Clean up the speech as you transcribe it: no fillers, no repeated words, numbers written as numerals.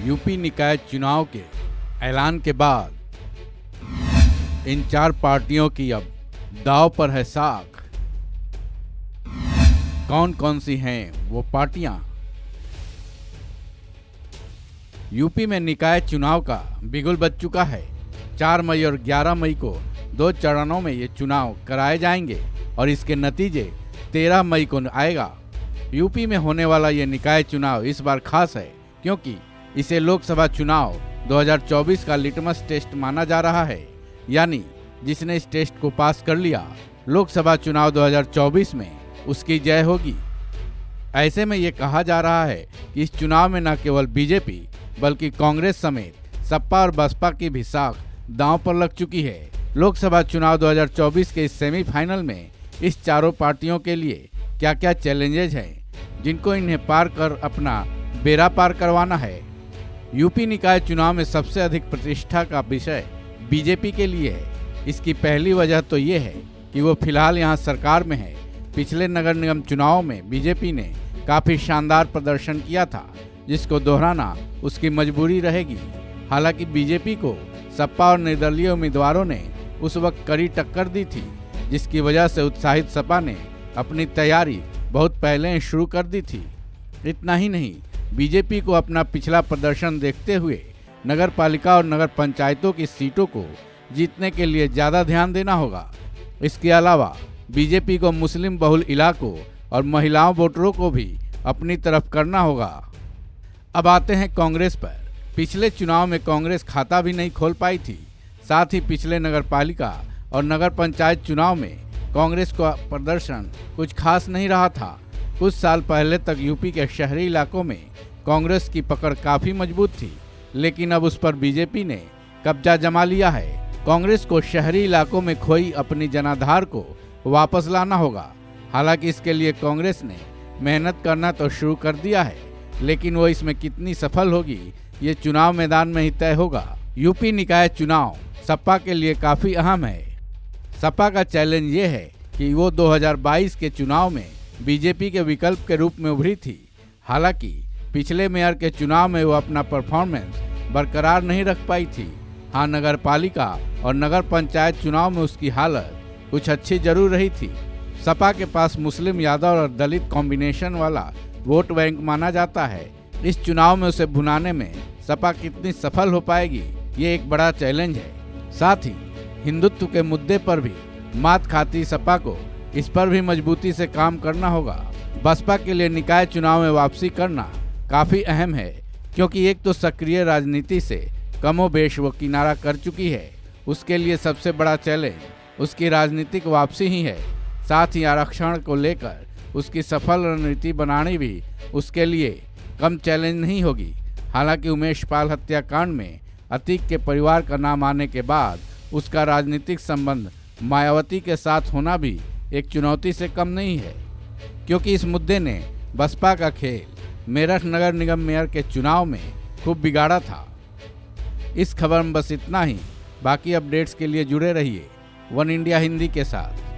UP निकाय चुनाव के ऐलान के बाद इन चार पार्टियों की अब दांव पर है साख। कौन कौन सी हैं वो पार्टियां? यूपी में निकाय चुनाव का बिगुल बज चुका है। 4 मई और 11 मई को 2 चरणों में ये चुनाव कराए जाएंगे और इसके नतीजे 13 मई को आएगा। यूपी में होने वाला ये निकाय चुनाव इस बार खास है क्योंकि इसे लोकसभा चुनाव 2024 का लिटमस टेस्ट माना जा रहा है, यानी जिसने इस टेस्ट को पास कर लिया लोकसभा चुनाव 2024 में उसकी जय होगी। ऐसे में ये कहा जा रहा है कि इस चुनाव में न केवल बीजेपी बल्कि कांग्रेस समेत सपा और बसपा की भी साख दांव पर लग चुकी है। लोकसभा चुनाव 2024 के इस सेमीफाइनल में इस चारों पार्टियों के लिए क्या क्या चैलेंजेज हैं जिनको इन्हें पार कर अपना बेड़ा पार करवाना है। यूपी निकाय चुनाव में सबसे अधिक प्रतिष्ठा का विषय बीजेपी के लिए है। इसकी पहली वजह तो ये है कि वो फिलहाल यहाँ सरकार में है। पिछले नगर निगम चुनाव में बीजेपी ने काफ़ी शानदार प्रदर्शन किया था, जिसको दोहराना उसकी मजबूरी रहेगी। हालांकि बीजेपी को सपा और निर्दलीय उम्मीदवारों ने उस वक्त कड़ी टक्कर दी थी, जिसकी वजह से उत्साहित सपा ने अपनी तैयारी बहुत पहले ही शुरू कर दी थी। इतना ही नहीं, बीजेपी को अपना पिछला प्रदर्शन देखते हुए नगर पालिका और नगर पंचायतों की सीटों को जीतने के लिए ज़्यादा ध्यान देना होगा। इसके अलावा बीजेपी को मुस्लिम बहुल इलाकों और महिलाओं वोटरों को भी अपनी तरफ करना होगा। अब आते हैं कांग्रेस पर। पिछले चुनाव में कांग्रेस खाता भी नहीं खोल पाई थी। साथ ही पिछले नगर पालिका और नगर पंचायत चुनाव में कांग्रेस का प्रदर्शन कुछ खास नहीं रहा था। कुछ साल पहले तक यूपी के शहरी इलाकों में कांग्रेस की पकड़ काफ़ी मजबूत थी, लेकिन अब उस पर बीजेपी ने कब्जा जमा लिया है। कांग्रेस को शहरी इलाकों में खोई अपनी जनाधार को वापस लाना होगा। हालांकि इसके लिए कांग्रेस ने मेहनत करना तो शुरू कर दिया है, लेकिन वो इसमें कितनी सफल होगी ये चुनाव मैदान में ही तय होगा। यूपी निकाय चुनाव सपा के लिए काफ़ी अहम है। सपा का चैलेंज ये है कि वो 2022 के चुनाव में बीजेपी के विकल्प के रूप में उभरी थी। हालांकि पिछले मेयर के चुनाव में वो अपना परफॉर्मेंस बरकरार नहीं रख पाई थी। हाँ, नगर पालिका और नगर पंचायत चुनाव में उसकी हालत कुछ अच्छी जरूर रही थी। सपा के पास मुस्लिम, यादव और दलित कॉम्बिनेशन वाला वोट बैंक माना जाता है। इस चुनाव में उसे भुनाने में सपा कितनी सफल हो पाएगी, ये एक बड़ा चैलेंज है। साथ ही हिंदुत्व के मुद्दे पर भी मात खाती सपा को इस पर भी मजबूती से काम करना होगा। बसपा के लिए निकाय चुनाव में वापसी करना काफ़ी अहम है, क्योंकि एक तो सक्रिय राजनीति से कमोबेश वो किनारा कर चुकी है। उसके लिए सबसे बड़ा चैलेंज उसकी राजनीतिक वापसी ही है। साथ ही आरक्षण को लेकर उसकी सफल रणनीति बनानी भी उसके लिए कम चैलेंज नहीं होगी। हालांकि उमेश पाल हत्याकांड में अतीक के परिवार का नाम आने के बाद उसका राजनीतिक संबंध मायावती के साथ होना भी एक चुनौती से कम नहीं है, क्योंकि इस मुद्दे ने बसपा का खेल मेरठ नगर निगम मेयर के चुनाव में खूब बिगाड़ा था। इस खबर में बस इतना ही। बाकी अपडेट्स के लिए जुड़े रहिए वन इंडिया हिंदी के साथ।